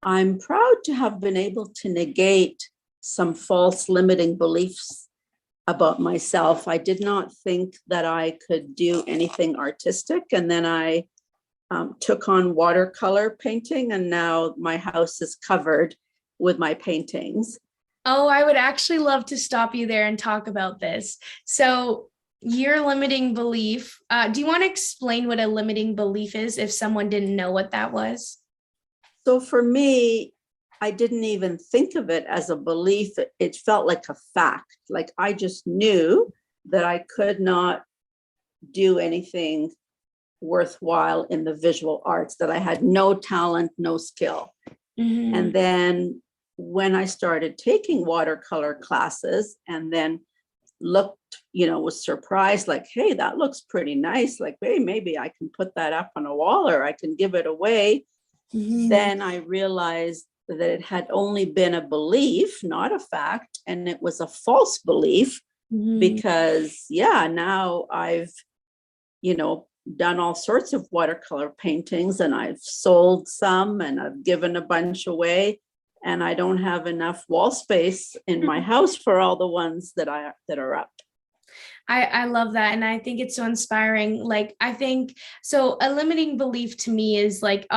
I'm proud to have been able to negate some false limiting beliefs about myself. I did not think that I could do anything artistic. And then I took on watercolor painting, and now my house is covered with my paintings. Oh, I would actually love to stop you there and talk about this. So your limiting belief, do you want to explain what a limiting belief is if someone didn't know what that was? So for me, I didn't even think of it as a belief. It felt like a fact. Like I just knew that I could not do anything worthwhile in the visual arts, that I had no talent, no skill. And then when I started taking watercolor classes, and then looked, was surprised, like, hey, that looks pretty nice. Like, hey, maybe I can put that up on a wall, or I can give it away. Then I realized that it had only been a belief, not a fact. And it was a false belief because, now I've, done all sorts of watercolor paintings, and I've sold some, and I've given a bunch away. And I don't have enough wall space in my house for all the ones that are up. I love that. And I think it's so inspiring. Like, I think, so a limiting belief to me is like,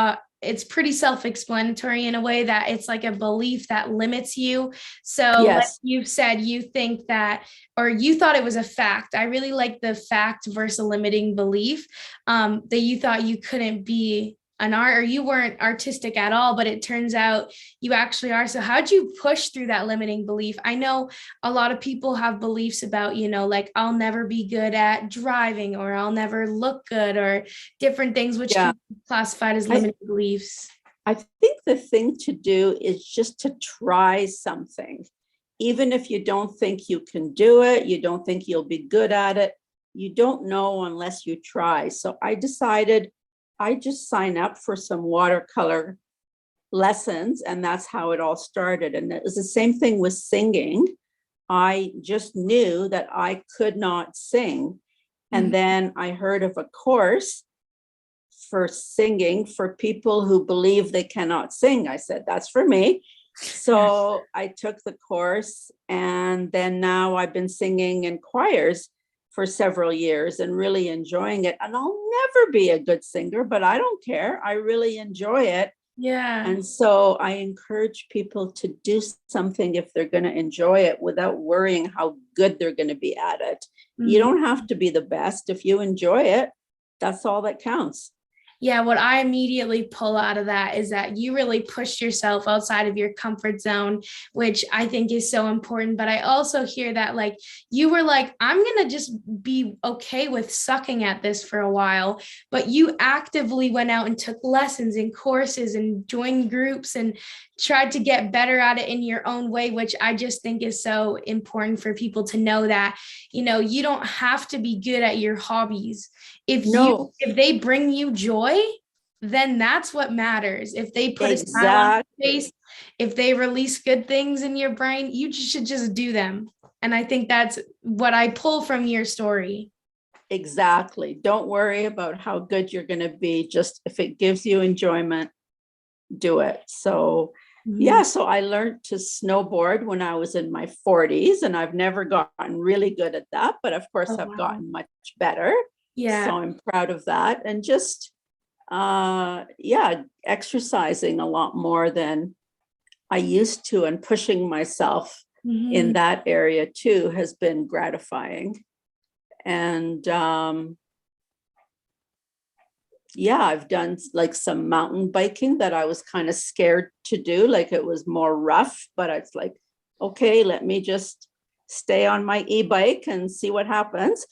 it's pretty self-explanatory in a way, that it's like a belief that limits you. So Yes. like you said, you think that, or you thought it was a fact. I really like the fact versus a limiting belief, that you thought you couldn't be an art, or you weren't artistic at all, but it turns out you actually are. So how'd you push through that limiting belief? I know a lot of people have beliefs about, like, I'll never be good at driving, or I'll never look good, or different things, which can be classified as limiting beliefs. I think the thing to do is just to try something. Even if you don't think you can do it, you don't think you'll be good at it, you don't know unless you try. So I decided I just sign up for some watercolor lessons, and that's how it all started. And it was the same thing with singing. I just knew that I could not sing. And then I heard of a course for singing for people who believe they cannot sing. I said, that's for me. So I took the course, and then now I've been singing in choirs for several years and really enjoying it. And I'll never be a good singer, but I don't care. I really enjoy it. Yeah. And so I encourage people to do something if they're going to enjoy it without worrying how good they're going to be at it. You Mhm. don't have to be the best. If you enjoy it, that's all that counts. Yeah, what I immediately pull out of that is that you really pushed yourself outside of your comfort zone, which I think is so important. But I also hear that like you were like, I'm going to just be okay with sucking at this for a while. But you actively went out and took lessons and courses and joined groups and tried to get better at it in your own way, which I just think is so important for people to know that, you don't have to be good at your hobbies. No, If they bring you joy, then that's what matters. If they put a smile on your face, exactly. if they release good things in your brain, you should just do them. And I think that's what I pull from your story. Exactly. Don't worry about how good you're going to be. Just if it gives you enjoyment, do it. So, yeah, Mhm. so I learned to snowboard when I was in my 40s, and I've never gotten really good at that, but of course Oh, I've wow. gotten much better. Yeah. So I'm proud of that. And just yeah, exercising a lot more than I used to, and pushing myself in Mhm. that area too has been gratifying. And yeah, I've done like some mountain biking that I was kind of scared to do. Like it was more rough, but it's like, okay, let me just stay on my e-bike and see what happens.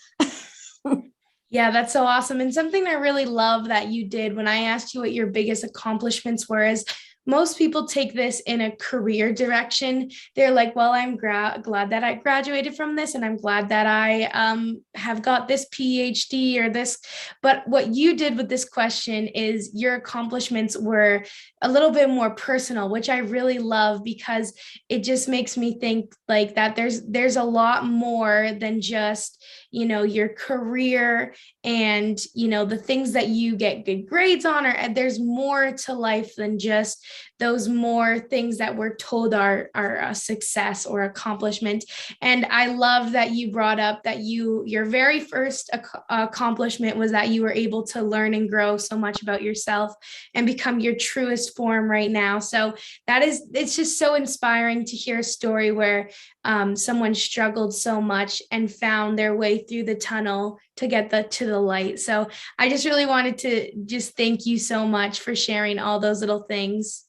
Yeah, that's so awesome. And something I really love that you did when I asked you what your biggest accomplishments were is most people take this in a career direction. They're like, well, I'm glad that I graduated from this, and I'm glad that I have got this PhD or this. But what you did with this question is your accomplishments were a little bit more personal, which I really love because it just makes me think like that there's a lot more than just your career and the things that you get good grades on, or there's more to life than just those more things that we're told are a success or accomplishment. And I love that you brought up that your very first accomplishment was that you were able to learn and grow so much about yourself and become your truest form right now. So it's just so inspiring to hear a story where someone struggled so much and found their way through the tunnel to get to the light. So I just really wanted to just thank you so much for sharing all those little things.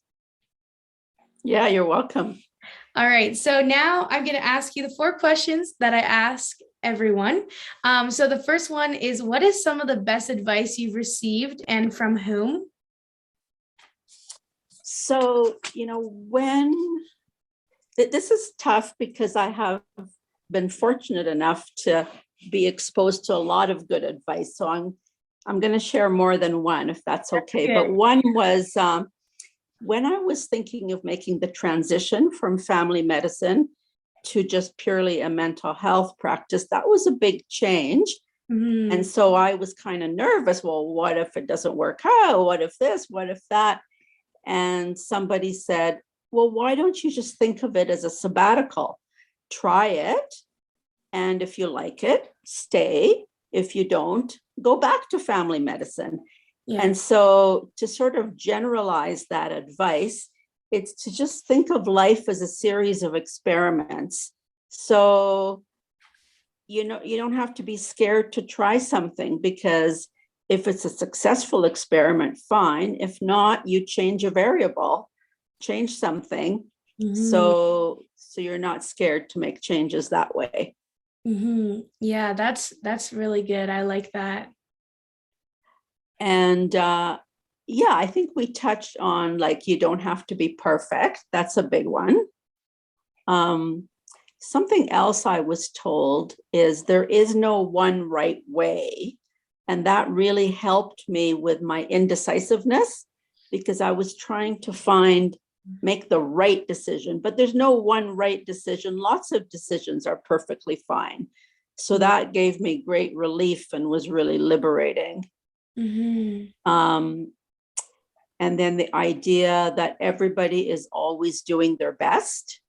Yeah, you're welcome. All right. So now I'm going to ask you the 4 questions that I ask everyone. So the first one is, what is some of the best advice you've received and from whom? So, when this is tough because I have been fortunate enough to be exposed to a lot of good advice. So I'm going to share more than one, if that's okay. Good. But one was when I was thinking of making the transition from family medicine to just purely a mental health practice, that was a big change. And Mhm. so I was kind of nervous. Well, what if it doesn't work out? What if this? What if that? And somebody said, well, why don't you just think of it as a sabbatical? Try it. And if you like it, stay. If you don't, go back to family medicine. Yeah. And so to sort of generalize that advice, it's to just think of life as a series of experiments. So, you don't have to be scared to try something, because if it's a successful experiment, fine. If not, you change a variable, change something. Mhm. So you're not scared to make changes that way. Yeah, that's really good. I like that. And yeah, I think we touched on like you don't have to be perfect. That's a big one. Um, Something else I was told is there is no one right way. And that really helped me with my indecisiveness, because I was trying to make the right decision, but there's no one right decision. Lots of decisions are perfectly fine. So Yeah. that gave me great relief and was really liberating. Mhm. Um, and then the idea that everybody is always doing their best.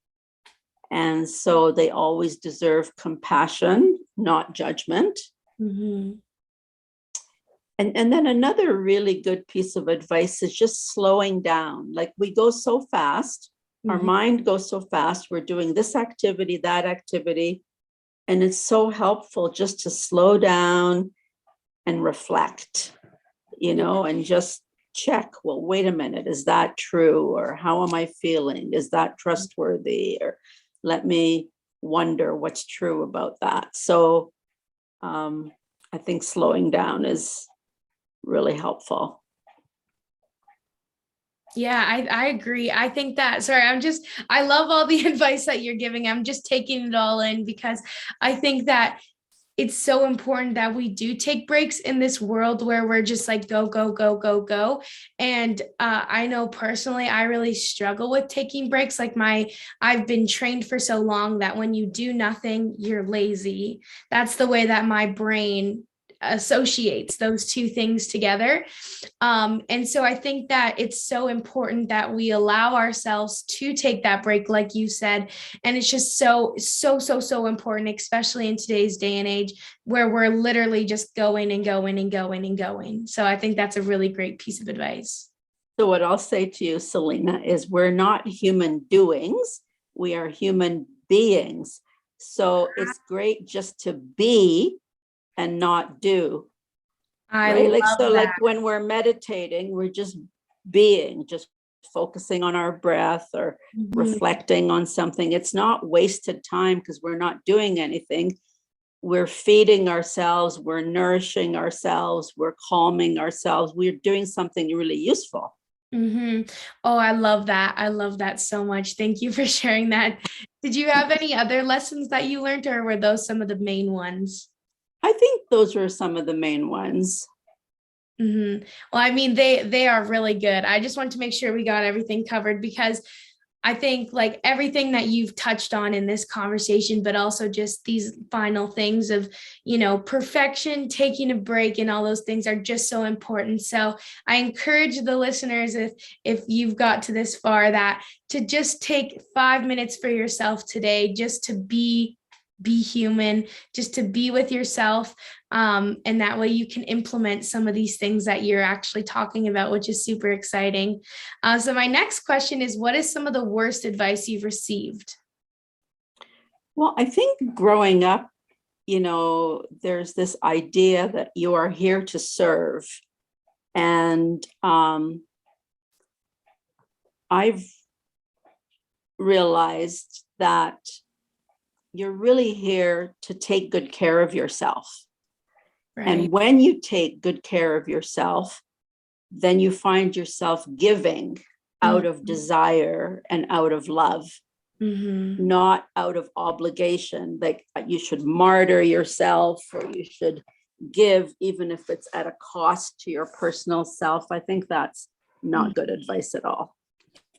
And so they always deserve compassion, not judgment. Mhm. And then another really good piece of advice is just slowing down. Like we go so fast, our mind goes so fast. We're doing this activity, that activity. And it's so helpful just to slow down and reflect, and just check, well, wait a minute, is that true? Or how am I feeling? Is that trustworthy? Or let me wonder what's true about that. So I think slowing down is really helpful. Yeah, I agree. I think that, sorry, I love all the advice that you're giving. I'm just taking it all in because I think that it's so important that we do take breaks in this world where we're just like, go, go, go, go, go. And I know personally, I really struggle with taking breaks. Like I've been trained for so long that when you do nothing, you're lazy. That's the way that my brain associates those two things together. And so I think that it's so important that we allow ourselves to take that break, like you said. And it's just so important, especially in today's day and age where we're literally just going and going and going and going. So I think that's a really great piece of advice. So what I'll say to you, Selena, is we're not human doings. We are human beings. So it's great just to be and not do. I love that. Like when we're meditating, we're just being, just focusing on our breath or reflecting on something. It's not wasted time because we're not doing anything. We're feeding ourselves, we're nourishing ourselves, we're calming ourselves. We're doing something really useful. Oh, I love that. I love that so much. Thank you for sharing that. Did you have any other lessons that you learned, or were those some of the main ones? I think those were some of the main ones. Well, I mean, they are really good. I just want to make sure we got everything covered because I think like everything that you've touched on in this conversation, but also just these final things of, perfection, taking a break and all those things are just so important. So I encourage the listeners, if you've got to this far, that to just take 5 minutes for yourself today, just to be human, just to be with yourself. And that way you can implement some of these things that you're actually talking about, which is super exciting. So my next question is, what is some of the worst advice you've received? Well, I think growing up, there's this idea that you are here to serve. And I've realized that you're really here to take good care of yourself. Right. And when you take good care of yourself, then you find yourself giving out of desire and out of love, not out of obligation. Like you should martyr yourself or you should give, even if it's at a cost to your personal self. I think that's not good advice at all.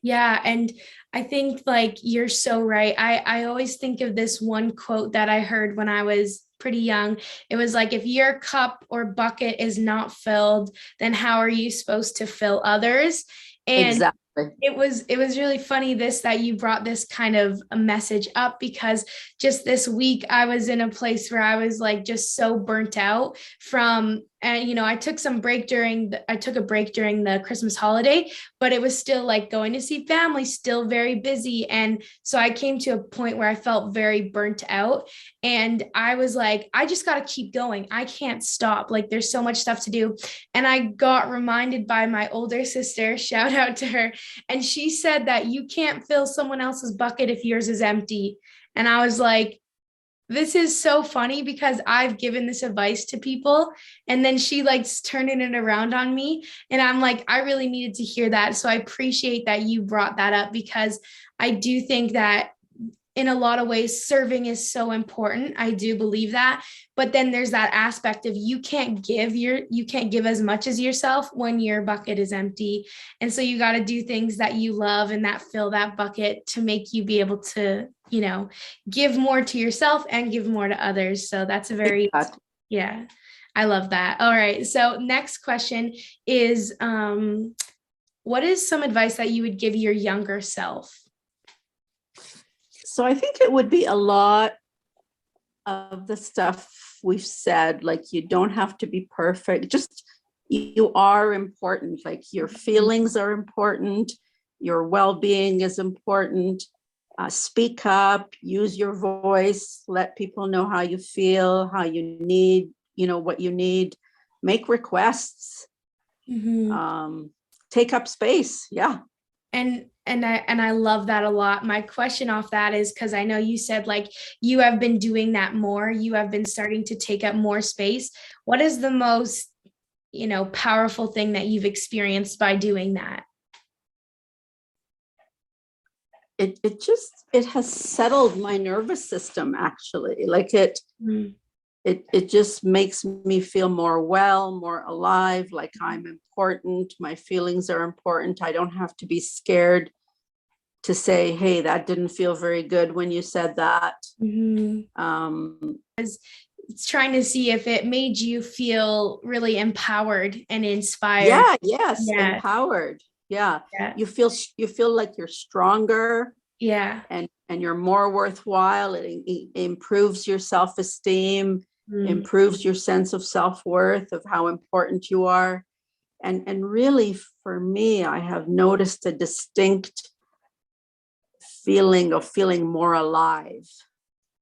Yeah. And I think like you're so right. I always think of this one quote that I heard when I was pretty young. It was like, if your cup or bucket is not filled, then how are you supposed to fill others? And exactly. It was really funny that you brought this kind of a message up, because just this week I was in a place where I was like just so burnt out from, and I took a break during the Christmas holiday, but it was still like going to see family, still very busy. And so I came to a point where I felt very burnt out, and I was like, I just got to keep going. I can't stop. Like there's so much stuff to do. And I got reminded by my older sister, shout out to her. And she said that you can't fill someone else's bucket if yours is empty. And I was like, this is so funny because I've given this advice to people, and then she likes turning it around on me. And I'm like, I really needed to hear that. So I appreciate that you brought that up, because I do think that in a lot of ways, serving is so important. I do believe that. But then there's that aspect of you can't give as much as yourself when your bucket is empty. And so you got to do things that you love and that fill that bucket to make you be able to, give more to yourself and give more to others. So that's a very, yeah, I love that. All right. So next question is, what is some advice that you would give your younger self? So I think it would be a lot of the stuff we've said, like you don't have to be perfect. Just you are important. Like your feelings are important, your well-being is important. Speak up, use your voice, let people know how you feel, how you need, what you need. Make requests. Take up space. Yeah. And I love that a lot. My question off that is, because I know you said like you have been doing that more, you have been starting to take up more space. What is the most, powerful thing that you've experienced by doing that? It has settled my nervous system, actually. Like it just makes me feel more well, more alive, like I'm important. My feelings are important. I don't have to be scared to say, hey, that didn't feel very good when you said that. It's trying to see if it made you feel really empowered and inspired. Yeah, yes, yeah. Empowered. Yeah. You feel like you're stronger. Yeah. And you're more worthwhile. It improves your self-esteem, improves your sense of self-worth, of how important you are. And really, for me, I have noticed a distinct feeling of feeling more alive.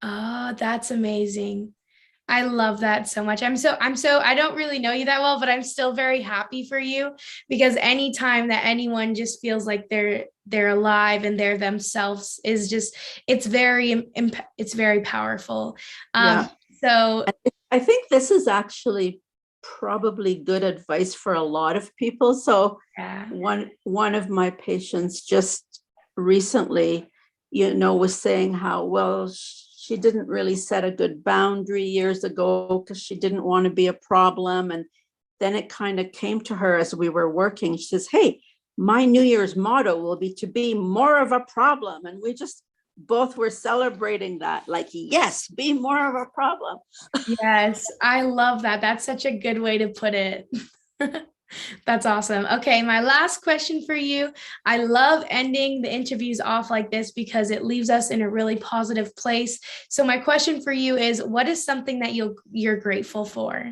Oh, that's amazing. I love that so much. I don't really know you that well, but I'm still very happy for you, because anytime that anyone just feels like they're alive and they're themselves is just, it's very powerful. So I think this is actually probably good advice for a lot of people. So one of my patients just recently, was saying how, well, she didn't really set a good boundary years ago because she didn't want to be a problem. And then it kind of came to her as we were working. She says, hey, my New Year's motto will be to be more of a problem. And we just both were celebrating that, like, yes, be more of a problem. Yes, I love that. That's such a good way to put it. That's awesome. Okay, my last question for you. I love ending the interviews off like this because it leaves us in a really positive place. So my question for you is, what is something that you're grateful for?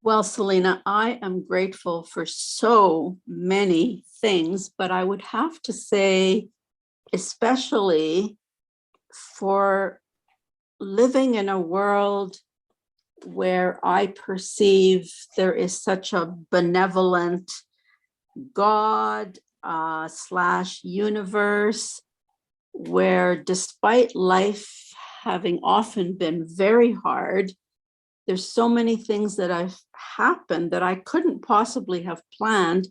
Well, Selena, I am grateful for so many things, but I would have to say, especially for living in a world where I perceive there is such a benevolent God / universe, where despite life having often been very hard, there's so many things that have happened that I couldn't possibly have planned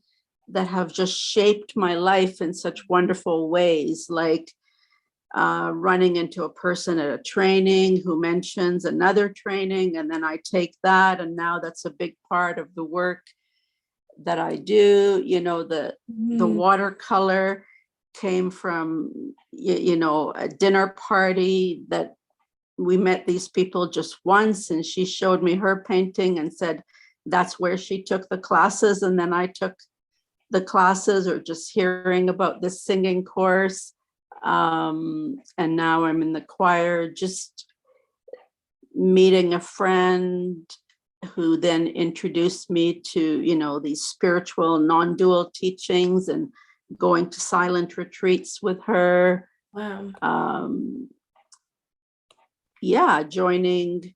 that have just shaped my life in such wonderful ways, like running into a person at a training who mentions another training, and then I take that, and now that's a big part of the work that I do. The watercolor came from a dinner party that we met these people just once, and she showed me her painting and said that's where she took the classes, and then I took the classes, or just hearing about this singing course. And now I'm in the choir, just meeting a friend who then introduced me to, these spiritual non-dual teachings, and going to silent retreats with her. Wow. Joining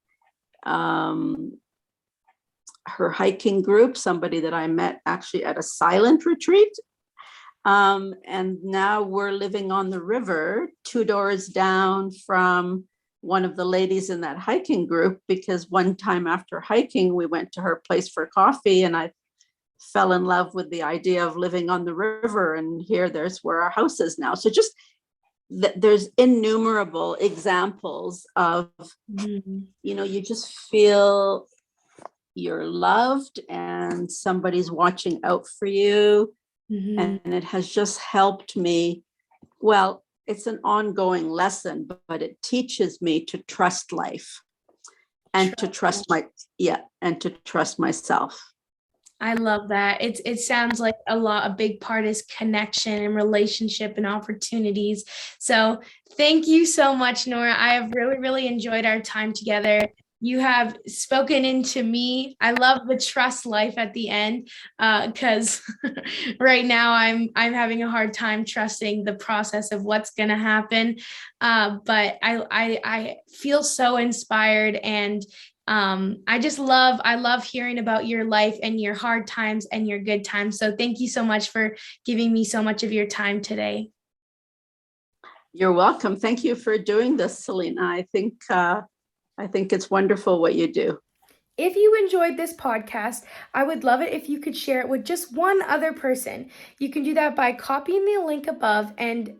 her hiking group, somebody that I met actually at a silent retreat. And now we're living on the river, 2 doors down from one of the ladies in that hiking group, because one time after hiking, we went to her place for coffee, and I fell in love with the idea of living on the river. And there's where our house is now. So just there's innumerable examples of, you just feel you're loved and somebody's watching out for you. And it has just helped me. Well, it's an ongoing lesson, but it teaches me to trust life and to trust myself. I love that. It sounds like a big part is connection and relationship and opportunities. So thank you so much, Nora. I have really, really enjoyed our time together. You have spoken into me. I love the trust life at the end, because right now I'm having a hard time trusting the process of what's going to happen. But I feel so inspired, and I love hearing about your life and your hard times and your good times. So thank you so much for giving me so much of your time today. You're welcome. Thank you for doing this, Selena. I think it's wonderful what you do. If you enjoyed this podcast, I would love it if you could share it with just one other person. You can do that by copying the link above, and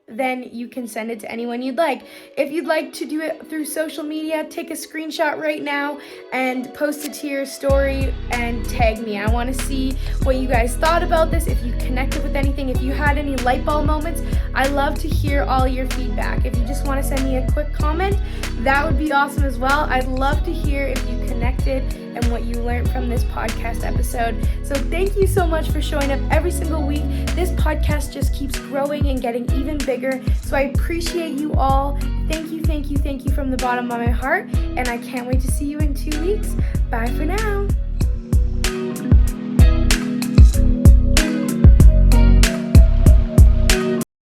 then you can send it to anyone you'd like. If you'd like to do it through social media, take a screenshot right now and post it to your story and tag me. I want to see what you guys thought about this, if you connected with anything, if you had any light bulb moments. I love to hear all your feedback. If you just want to send me a quick comment, that would be awesome as well. I'd love to hear if you connected and what you learned from this podcast episode. So thank you so much for showing up every single week. This podcast just keeps growing and getting even bigger. So I appreciate you all. Thank you, thank you, thank you from the bottom of my heart. And I can't wait to see you in 2 weeks. Bye for now.